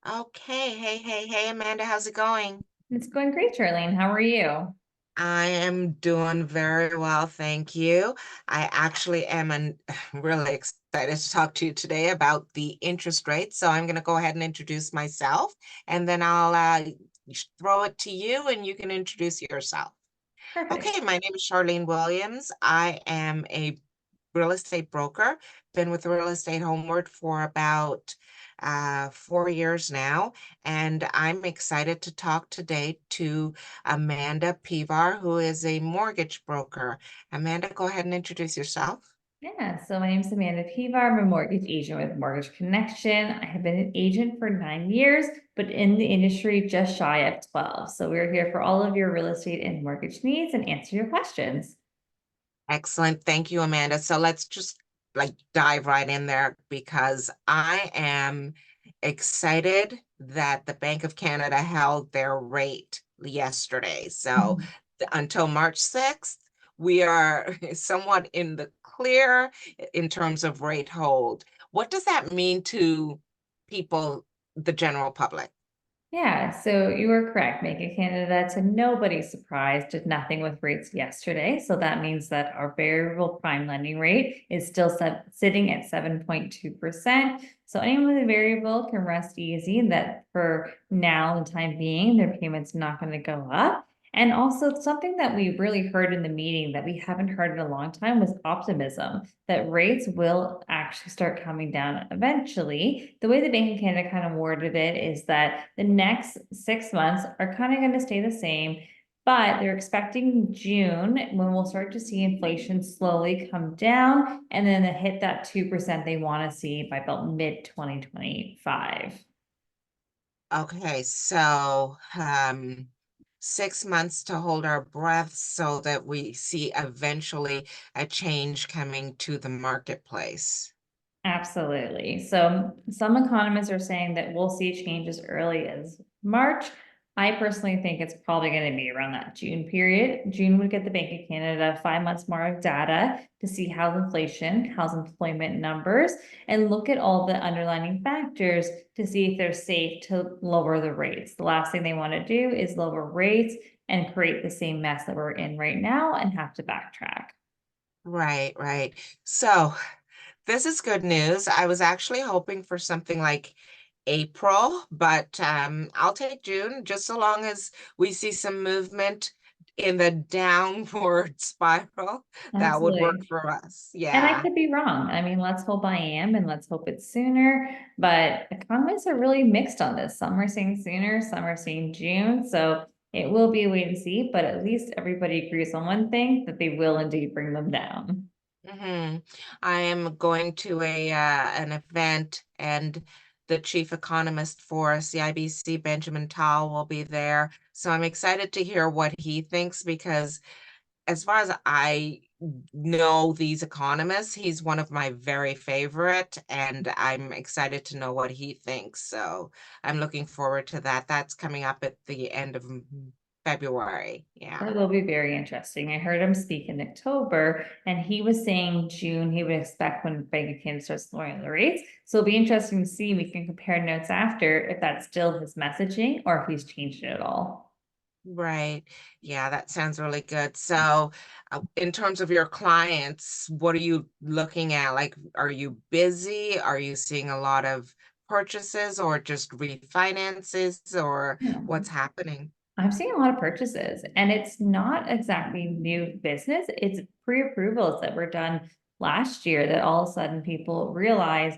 Okay. Hey, Amanda, how's it going? It's going great, Charlene. How are you? I am doing very well, thank you. I actually am really excited to talk to you today about the interest rate. So I'm going to go ahead and introduce myself, and then I'll throw it to you, and you can introduce yourself. Perfect. Okay, my name is Charlene Williams. I am a real estate broker. Been with Real Estate Homeward for about 4 years now, and I'm excited to talk today to Amanda Pivar, who is a mortgage broker. Amanda, go ahead and introduce yourself. Yeah, so my name is Amanda Pivar. I'm a mortgage agent with Mortgage Connection. I have been an agent for 9 years, but in the industry just shy of 12. So we're here for all of your real estate and mortgage needs and answer your questions. Excellent. Thank you, Amanda. So let's just like dive right in there because I am excited that the Bank of Canada held their rate yesterday. So until March 6th, we are somewhat in the clear in terms of rate hold. What does that mean to people, the general public? Yeah, so you were correct. Bank of Canada, to nobody's surprise, did nothing with rates yesterday. So that means that our variable prime lending rate is still sitting at 7.2%. So anyone with a variable can rest easy that for now, the time being, their payment's not going to go up. And also, something that we really heard in the meeting that we haven't heard in a long time was optimism that rates will actually start coming down eventually. The way the Bank of Canada kind of worded it is that the next 6 months are kind of going to stay the same, but they're expecting June when we'll start to see inflation slowly come down and then hit that 2% they want to see by about mid 2025. Okay, so 6 months to hold our breath so that we see eventually a change coming to the marketplace. Absolutely. So some economists are saying that we'll see changes early as March. I personally think it's probably going to be around that June period. June would get the Bank of Canada 5 months more of data to see how inflation, how's employment numbers, and look at all the underlying factors to see if they're safe to lower the rates. The last thing they want to do is lower rates and create the same mess that we're in right now and have to backtrack. Right, right. So this is good news. I was actually hoping for something like April, but I'll take June just so long as we see some movement in the downward spiral. That would work Absolutely. for us. And I Yeah. could be wrong. I mean, let's hope I am and let's hope it's sooner. But economists are really mixed on this. Some are saying sooner, some are saying June. So it will be a wait and see, but at least everybody agrees on one thing that they will indeed bring them down. hmm I am going to a an event, and the chief economist for CIBC, Benjamin Tal, will be there. So I'm excited to hear what he thinks because as far as I know these economists, he's one of my very favorite, and I'm excited to know what he thinks. So I'm looking forward to that. That's coming up at the end of February. Yeah. That will be very interesting. I heard him speak in October, and he was saying June he would expect when Bank of Canada starts lowering the rates. So it'll be interesting to see. We can compare notes after if that's still his messaging or if he's changed it at all. Right. Yeah, that sounds really good. So, in terms of your clients, what are you looking at? Like, are you busy? Are you seeing a lot of purchases or just refinances or Yeah. what's happening? I'm seeing a lot of purchases, and it's not exactly new business. It's pre-approvals that were done last year that all of a sudden people realize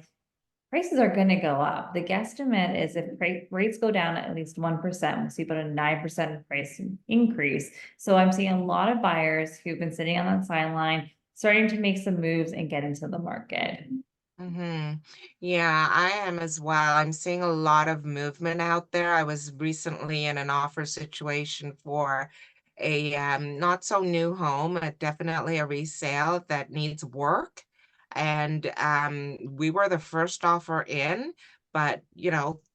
prices are going to go up. The guesstimate is if rates go down at least 1%, we'll see about a 9% price increase. So I'm seeing a lot of buyers who've been sitting on that sideline starting to make some moves and get into the market. hmm Yeah, I am as well. I'm seeing a lot of movement out there. I was recently in an offer situation for a not so new home, definitely a resale that needs work. And we were the first offer in, but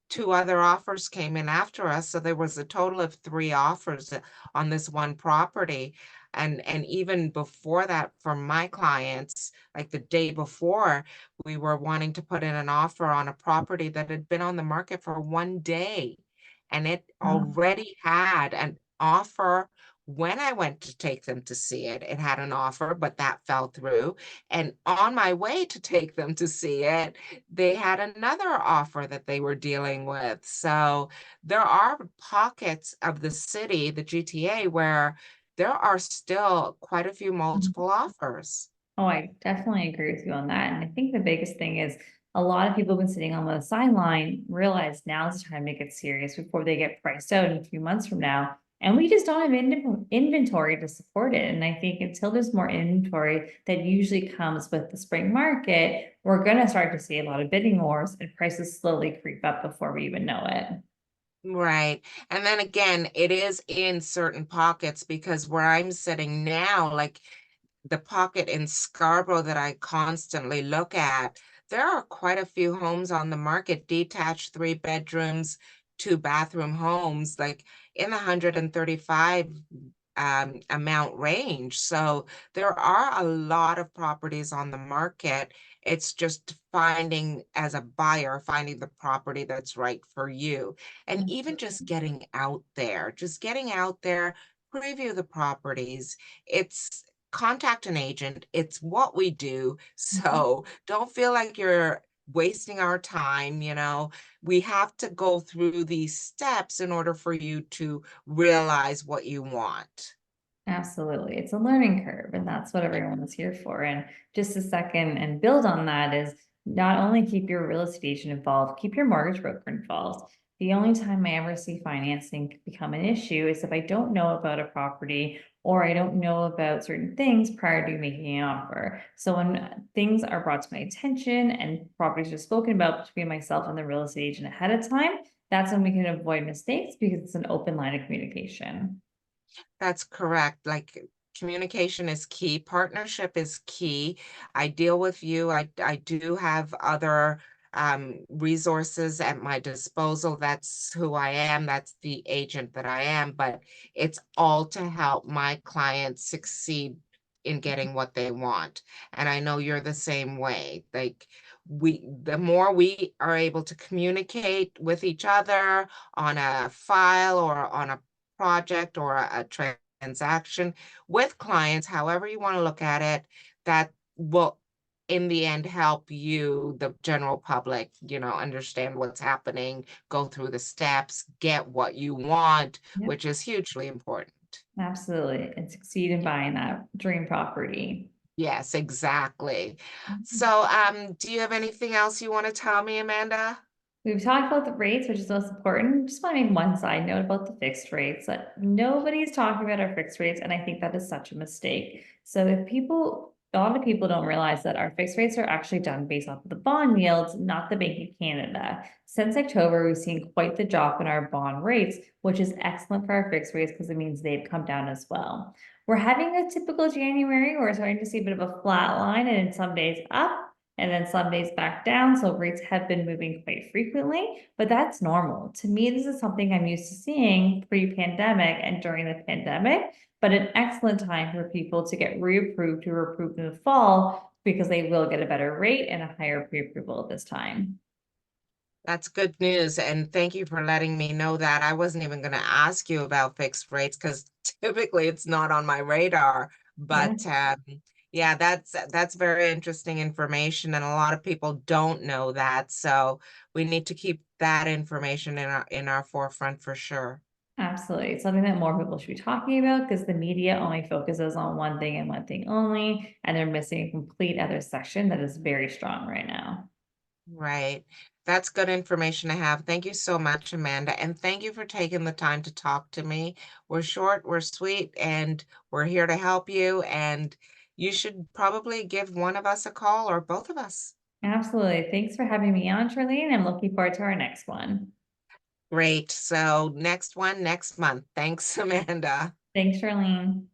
two other offers came in after us. So there was a total of three offers on this one property. And even before that, for my clients, like the day before, we were wanting to put in an offer on a property that had been on the market for 1 day, and it Oh, already had an offer. When I went to take them to see it, it had an offer, but that fell through. And on my way to take them to see it, they had another offer that they were dealing with. So there are pockets of the city, the GTA, where there are still quite a few multiple offers. oh, I definitely agree with you on that. And I think the biggest thing is a lot of people have been sitting on the sideline, realize now's the time to get serious before they get priced out in a few months from now. And we just don't have inventory to support it. And I think until there's more inventory that usually comes with the spring market, we're going to start to see a lot of bidding wars and prices slowly creep up before we even know it. Right. And then again, it is in certain pockets because where I'm sitting now, like the pocket in Scarborough that I constantly look at, there are quite a few homes on the market, detached 3 bedrooms, 2 bathroom homes, like in the 135 amount range. So there are a lot of properties on the market. It's just finding, as a buyer, finding the property that's right for you. And even just getting out there, preview the properties. It's contact an agent. It's what we do. So don't feel like you're wasting our time. We have to go through these steps in order for you to realize what you want. Absolutely. It's a learning curve, and that's what everyone is here for. And just a second and build on that is not only keep your real estate agent involved, keep your mortgage broker involved. The only time I ever see financing become an issue is if I don't know about a property or I don't know about certain things prior to making an offer. So when things are brought to my attention and properties are spoken about between myself and the real estate agent ahead of time, that's when we can avoid mistakes because it's an open line of communication. That's correct. Like communication is key, partnership is key. I deal with you. I do have other resources at my disposal. That's who I am. That's the agent that I am. But it's all to help my clients succeed in getting what they want. And I know you're the same way. Like the more we are able to communicate with each other on a file or on a project or a transaction with clients, however you want to look at it, that will in the end help you, the general public, understand what's happening, go through the steps, get what you want, Yep. which is hugely important. Absolutely, and succeed in buying that dream property. Yes, exactly. Mhm. So, do you have anything else you want to tell me, Amanda? We've talked about the rates, which is most important. Just want to make one side note about the fixed rates that nobody's talking about our fixed rates, and I think that is such a mistake. So if a lot of people don't realize that our fixed rates are actually done based off of the bond yields, not the Bank of Canada. Since October, we've seen quite the drop in our bond rates, which is excellent for our fixed rates because it means they've come down as well. We're having a typical January. We're starting to see a bit of a flat line and in some days up and then some days back down. So rates have been moving quite frequently, but that's normal. To me, this is something I'm used to seeing pre-pandemic and during the pandemic, but an excellent time for people to get reapproved who were approved in the fall because they will get a better rate and a higher pre-approval at this time. That's good news, and thank you for letting me know that. I wasn't even going to ask you about fixed rates because typically it's not on my radar. Yeah. But yeah, that's very interesting information, and a lot of people don't know that. So we need to keep that information in our forefront for sure. Absolutely. It's something that more people should be talking about because the media only focuses on one thing and one thing only, and they're missing a complete other section that is very strong right now. Right. That's good information to have. Thank you so much, Amanda. And thank you for taking the time to talk to me. We're short, we're sweet, and we're here to help you. And you should probably give one of us a call or both of us. Absolutely. Thanks for having me on, Charlene. I'm looking forward to our next one. Great. So next one, next month. Thanks, Amanda. Thanks, Charlene.